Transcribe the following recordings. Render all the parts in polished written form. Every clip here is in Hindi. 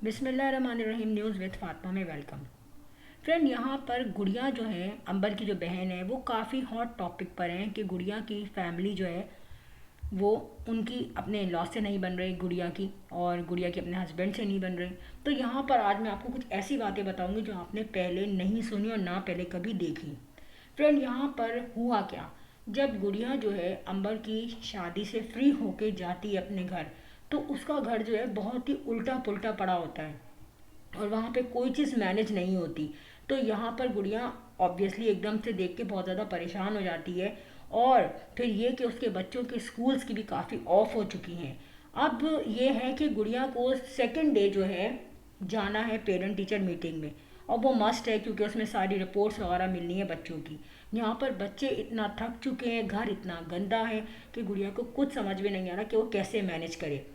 बिस्मिल्लाहिर्रहमानिर्रहीम न्यूज़ विद फातिमा में वेलकम। फ्रेंड, यहाँ पर गुड़िया जो है, अंबर की जो बहन है, वो काफ़ी हॉट टॉपिक पर हैं कि गुड़िया की फैमिली जो है वो उनकी अपने लॉ से नहीं बन रही गुड़िया की, और गुड़िया की अपने हस्बैंड से नहीं बन रही। तो यहाँ पर आज मैं आपको कुछ ऐसी बातें बताऊँगी जो आपने पहले नहीं सुनी और ना पहले कभी देखी। फ्रेंड, यहाँ पर हुआ क्या, जब गुड़िया जो है अंबर की शादी से फ्री होके जाती है अपने घर, तो उसका घर जो है बहुत ही उल्टा पुल्टा पड़ा होता है और वहाँ पे कोई चीज़ मैनेज नहीं होती। तो यहाँ पर गुड़िया ऑब्वियसली एकदम से देख के बहुत ज़्यादा परेशान हो जाती है, और फिर ये कि उसके बच्चों के स्कूल्स की भी काफ़ी ऑफ हो चुकी हैं। अब ये है कि गुड़िया को सेकेंड डे जो है जाना है पेरेंट टीचर मीटिंग में, और वो मस्ट है क्योंकि उसमें सारी रिपोर्ट्स वगैरह मिलनी है बच्चों की। यहाँ पर बच्चे इतना थक चुके हैं, घर इतना गंदा है कि गुड़िया को कुछ समझ में नहीं आ रहा कि वो कैसे मैनेज करे।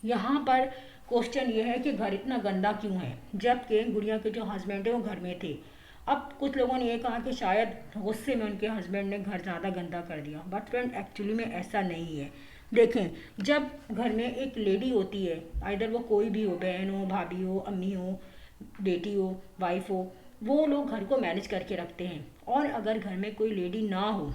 यहाँ पर क्वेश्चन ये है कि घर इतना गंदा क्यों है, जबकि गुड़िया के जो हस्बैंड है वो घर में थे। अब कुछ लोगों ने ये कहा कि शायद गुस्से में उनके हस्बैंड ने घर ज़्यादा गंदा कर दिया, बट फ्रेंड एक्चुअली में ऐसा नहीं है। देखें, जब घर में एक लेडी होती है, आइदर वो कोई भी हो, बहन हो, भाभी हो, अम्मी हो, बेटी हो, वाइफ हो, वो लोग घर को मैनेज करके रखते हैं। और अगर घर में कोई लेडी ना हो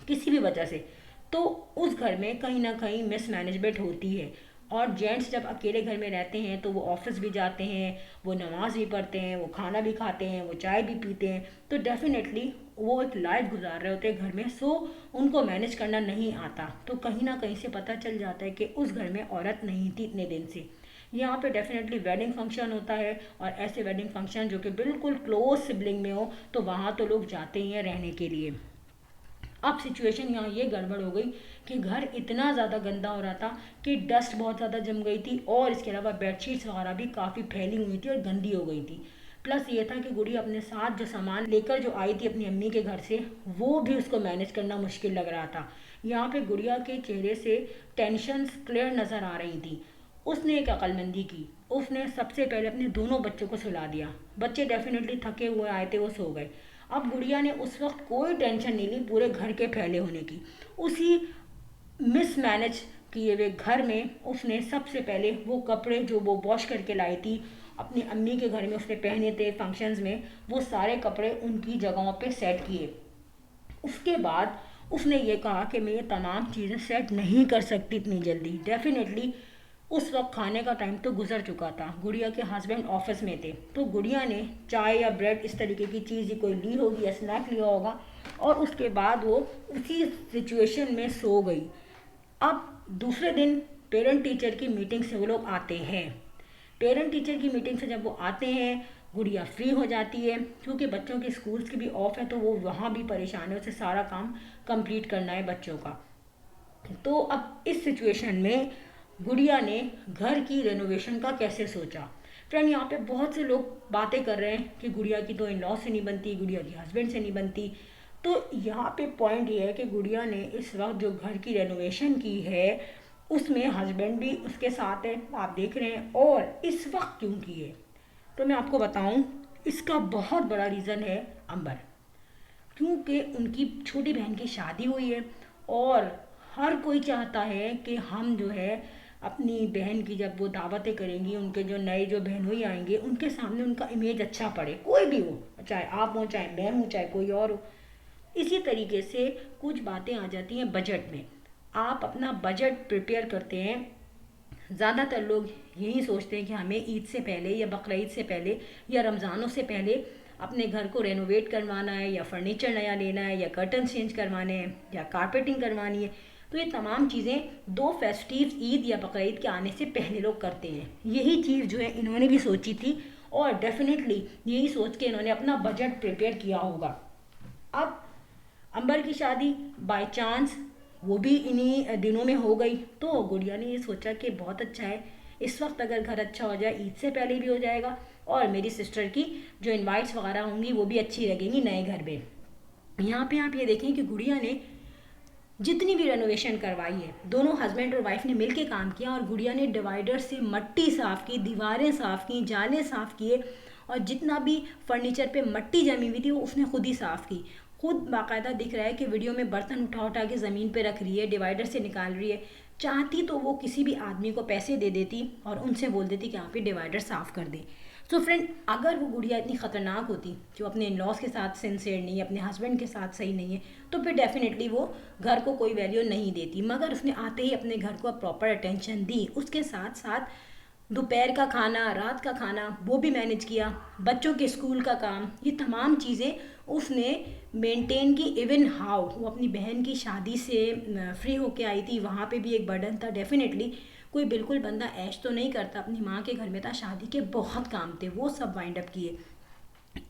किसी भी वजह से, तो उस घर में कहीं ना कहीं मिसमैनेजमेंट होती है। और जेंट्स जब अकेले घर में रहते हैं तो वो ऑफिस भी जाते हैं, वो नमाज भी पढ़ते हैं, वो खाना भी खाते हैं, वो चाय भी पीते हैं, तो डेफिनेटली वो एक लाइफ गुजार रहे होते हैं घर में। सो उनको मैनेज करना नहीं आता, तो कहीं ना कहीं से पता चल जाता है कि उस घर में औरत नहीं थी इतने दिन से। यहाँ पे डेफिनेटली वेडिंग फंक्शन होता है, और ऐसे वेडिंग फंक्शन जो कि बिल्कुल क्लोज सिबलिंग में हो, तो वहाँ तो लोग जाते ही हैं रहने के लिए। अब सिचुएशन यहाँ ये गड़बड़ हो गई कि घर इतना ज़्यादा गंदा हो रहा था कि डस्ट बहुत ज़्यादा जम गई थी, और इसके अलावा बेडशीट्स वगैरह भी काफ़ी फैली हुई थी और गंदी हो गई थी। प्लस ये था कि गुड़िया अपने साथ जो सामान लेकर जो आई थी अपनी अम्मी के घर से, वो भी उसको मैनेज करना मुश्किल लग रहा था। यहाँ पे गुड़िया के चेहरे से टेंशन क्लियर नज़र आ रही थी। उसने एक अक्लमंदी की, उसने सबसे पहले अपने दोनों बच्चों को सुला दिया। बच्चे डेफिनेटली थके हुए आए थे, वो सो गए। अब गुड़िया ने उस वक्त कोई टेंशन नहीं ली पूरे घर के फैले होने की। उसी मिसमैनेज किए हुए घर में उसने सबसे पहले वो कपड़े जो वो वॉश करके लाई थी अपनी अम्मी के घर में, उसने पहने थे फंक्शंस में, वो सारे कपड़े उनकी जगहों पे सेट किए। उसके बाद उसने ये कहा कि मैं ये तमाम चीज़ें सेट नहीं कर सकती इतनी जल्दी। डेफिनेटली उस वक्त खाने का टाइम तो गुजर चुका था, गुड़िया के हस्बैंड ऑफिस में थे, तो गुड़िया ने चाय या ब्रेड इस तरीके की चीज़ ही कोई ली होगी या स्नैक लिया होगा, और उसके बाद वो उसी सिचुएशन में सो गई। अब दूसरे दिन पेरेंट टीचर की मीटिंग से वो लोग आते हैं। पेरेंट टीचर की मीटिंग से जब वो आते हैं, गुड़िया फ्री हो जाती है क्योंकि बच्चों के स्कूल्स की भी ऑफ है, तो वो वहाँ भी परेशान है, उसे सारा काम कंप्लीट करना है बच्चों का। तो अब इस सिचुएशन में गुड़िया ने घर की रेनोवेशन का कैसे सोचा। फ्रेंड, यहाँ पे बहुत से लोग बातें कर रहे हैं कि गुड़िया की तो इन लॉ से नहीं बनती, गुड़िया की हस्बैंड से नहीं बनती। तो यहाँ पे पॉइंट ये है कि गुड़िया ने इस वक्त जो घर की रेनोवेशन की है उसमें हस्बैंड भी उसके साथ है, आप देख रहे हैं। और इस वक्त क्यों की है, तो मैं आपको बताऊं, इसका बहुत बड़ा रीज़न है अंबर। क्योंकि उनकी छोटी बहन की शादी हुई है, और हर कोई चाहता है कि हम जो है अपनी बहन की जब वो दावतें करेंगी, उनके जो नए जो बहनोई आएंगे उनके सामने उनका इमेज अच्छा पड़े, कोई भी हो, चाहे आप हो, चाहे मैं हूँ, चाहे कोई और हो। इसी तरीके से कुछ बातें आ जाती हैं बजट में। आप अपना बजट प्रिपेयर करते हैं। ज़्यादातर लोग यही सोचते हैं कि हमें ईद से पहले या बकरीद से पहले या रमज़ानों से पहले अपने घर को रेनोवेट करवाना है, या फर्नीचर नया लेना है, या कर्टन चेंज करवाने हैं, या कारपेटिंग करवानी है। तो ये तमाम चीज़ें दो फेस्टिव ईद या बकरीद के आने से पहले लोग करते हैं। यही चीज़ जो है इन्होंने भी सोची थी, और डेफिनेटली यही सोच के इन्होंने अपना बजट प्रिपेयर किया होगा। अब अंबर की शादी बाय चांस वो भी इन्हीं दिनों में हो गई, तो गुड़िया ने ये सोचा कि बहुत अच्छा है, इस वक्त अगर घर अच्छा हो जाए ईद से पहले भी हो जाएगा, और मेरी सिस्टर की जो इनवाइट्स वगैरह होंगी वो भी अच्छी लगेंगी नए घर में। यहाँ पे आप ये देखें कि गुड़िया ने जितनी भी रेनोवेशन करवाई है, दोनों हस्बैंड और वाइफ ने मिलके काम किया, और गुड़िया ने डिवाइडर से मट्टी साफ़ की, दीवारें साफ़ की, जाले साफ़ किए, और जितना भी फर्नीचर पे मट्टी जमी हुई थी वो उसने खुद ही साफ़ की। खुद बाकायदा दिख रहा है कि वीडियो में बर्तन उठा उठा के ज़मीन पे रख रही है, डिवाइडर से निकाल रही है, चाहती तो वो किसी भी आदमी को पैसे दे देती और उनसे बोल देती कि आप ये डिवाइडर साफ़ कर दे। सो फ्रेंड, अगर वो गुड़िया इतनी ख़तरनाक होती जो अपने इन लॉज के साथ सिंसियर नहीं है, अपने हस्बैंड के साथ सही नहीं है, तो फिर डेफिनेटली वो घर को कोई वैल्यू नहीं देती। मगर उसने आते ही अपने घर को प्रॉपर अटेंशन दी, उसके साथ साथ दोपहर का खाना, रात का खाना वो भी मैनेज किया, बच्चों के स्कूल का काम, ये तमाम चीज़ें उसने मेंटेन की। इवन हाउ वो अपनी बहन की शादी से फ्री होके आई थी, वहाँ पे भी एक बर्डन था। डेफिनेटली कोई बिल्कुल बंदा ऐश तो नहीं करता, अपनी माँ के घर में था, शादी के बहुत काम थे, वो सब वाइंड अप किए।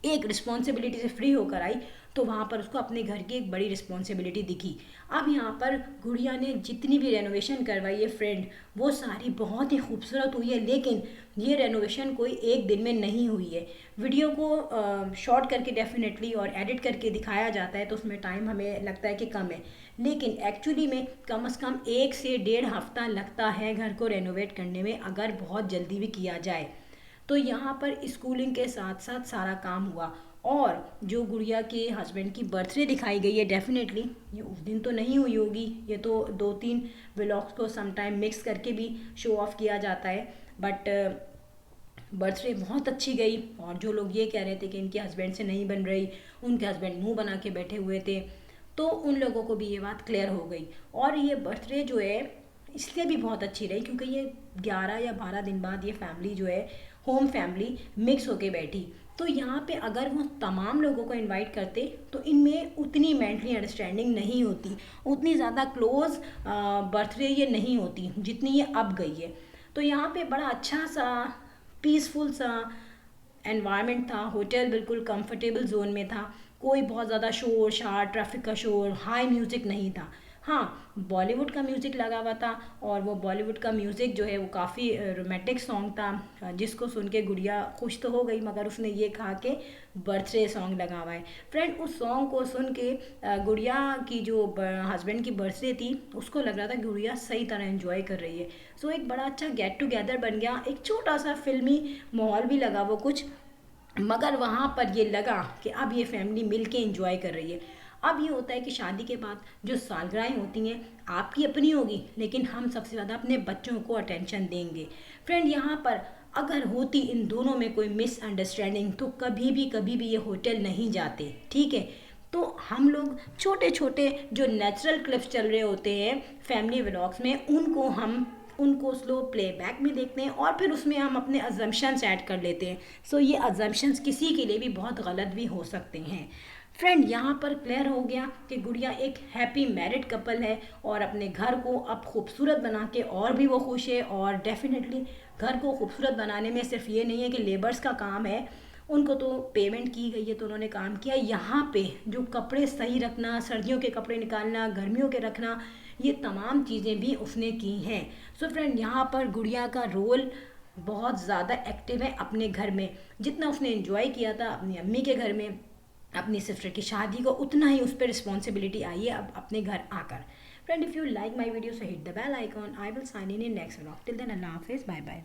एक रिस्पॉन्सिबिलिटी से फ्री होकर आई तो वहाँ पर उसको अपने घर की एक बड़ी रिस्पॉन्सिबिलिटी दिखी। अब यहाँ पर गुड़िया ने जितनी भी रेनोवेशन करवाई है फ्रेंड, वो सारी बहुत ही खूबसूरत हुई है, लेकिन ये रेनोवेशन कोई एक दिन में नहीं हुई है। वीडियो को शॉर्ट करके डेफिनेटली और एडिट करके दिखाया जाता है तो उसमें टाइम हमें लगता है कि कम है, लेकिन एक्चुअली में कम से कम 1 से 1.5 हफ्ता लगता है घर को रेनोवेट करने में, अगर बहुत जल्दी भी किया जाए। तो यहाँ पर स्कूलिंग के साथ साथ सारा काम हुआ। और जो गुड़िया के हस्बैंड की बर्थडे दिखाई गई है, डेफिनेटली ये उस दिन तो नहीं हुई होगी, ये तो 2-3 व्लॉग्स को समटाइम मिक्स करके भी शो ऑफ किया जाता है। बट बर्थडे बहुत अच्छी गई। और जो लोग ये कह रहे थे कि इनके हस्बैंड से नहीं बन रही, उनके हस्बैंड मुंह बना के बैठे हुए थे, तो उन लोगों को भी ये बात क्लियर हो गई। और ये बर्थडे जो है इसलिए भी बहुत अच्छी रही क्योंकि ये 11 या 12 दिन बाद ये फैमिली जो है होम फैमिली मिक्स होके बैठी। तो यहाँ पे अगर वो तमाम लोगों को इनवाइट करते तो इनमें उतनी मेंटली अंडरस्टैंडिंग नहीं होती, उतनी ज़्यादा क्लोज बर्थडे ये नहीं होती जितनी ये अब गई है। तो यहाँ पे बड़ा अच्छा सा पीसफुल सा एनवायरनमेंट था, होटल बिल्कुल कंफर्टेबल जोन में था, कोई बहुत ज़्यादा शोर शार, ट्रैफिक का शोर, हाई म्यूज़िक नहीं था। हाँ, बॉलीवुड का म्यूज़िक लगा हुआ था और वो बॉलीवुड का म्यूज़िक जो है वो काफ़ी रोमांटिक सॉन्ग था, जिसको सुन के गुड़िया खुश तो हो गई, मगर उसने ये कहा कि बर्थडे सॉन्ग लगा हुआ है। फ्रेंड, उस सॉन्ग को सुन के गुड़िया की जो हस्बैंड की बर्थडे थी उसको लग रहा था कि गुड़िया सही तरह एंजॉय कर रही है। सो एक बड़ा अच्छा गेट टुगेदर बन गया, एक छोटा सा फिल्मी माहौल भी लगा वो कुछ, मगर वहाँ पर ये लगा कि अब ये फैमिली मिल के इंजॉय कर रही है। अब ये होता है कि शादी के बाद जो सालगिरहें होती हैं आपकी अपनी होगी, लेकिन हम सबसे ज़्यादा अपने बच्चों को अटेंशन देंगे। फ्रेंड, यहाँ पर अगर होती इन दोनों में कोई मिसअंडरस्टैंडिंग तो कभी भी ये होटल नहीं जाते, ठीक है। तो हम लोग छोटे छोटे जो नेचुरल क्लिप्स चल रहे होते हैं फैमिली व्लॉग्स में, उनको स्लो प्लेबैक में देखते हैं और फिर उसमें हम अपने अजम्पशंस ऐड कर लेते हैं। सो ये अजम्पशंस किसी के लिए भी बहुत गलत भी हो सकते हैं। फ्रेंड, यहाँ पर क्लियर हो गया कि गुड़िया एक हैप्पी मैरिड कपल है और अपने घर को अब खूबसूरत बना के और भी वो खुश है। और डेफिनेटली घर को खूबसूरत बनाने में सिर्फ ये नहीं है कि लेबर्स का काम है, उनको तो पेमेंट की गई है तो उन्होंने काम किया। यहाँ पे जो कपड़े सही रखना, सर्दियों के कपड़े निकालना, गर्मियों के रखना, ये तमाम चीज़ें भी उसने की हैं। सो फ्रेंड, यहाँ पर गुड़िया का रोल बहुत ज़्यादा एक्टिव है अपने घर में। जितना उसने एंजॉय किया था अपनी अम्मी के घर में अपनी सिस्टर की शादी को, उतना ही उस पर रिस्पॉन्सिबिलिटी आई है अब अपने घर आकर। Friend, if you like my video so hit the bell icon. I will sign in next vlog. Till then अल्लाह हाफिज़, बाय बाय।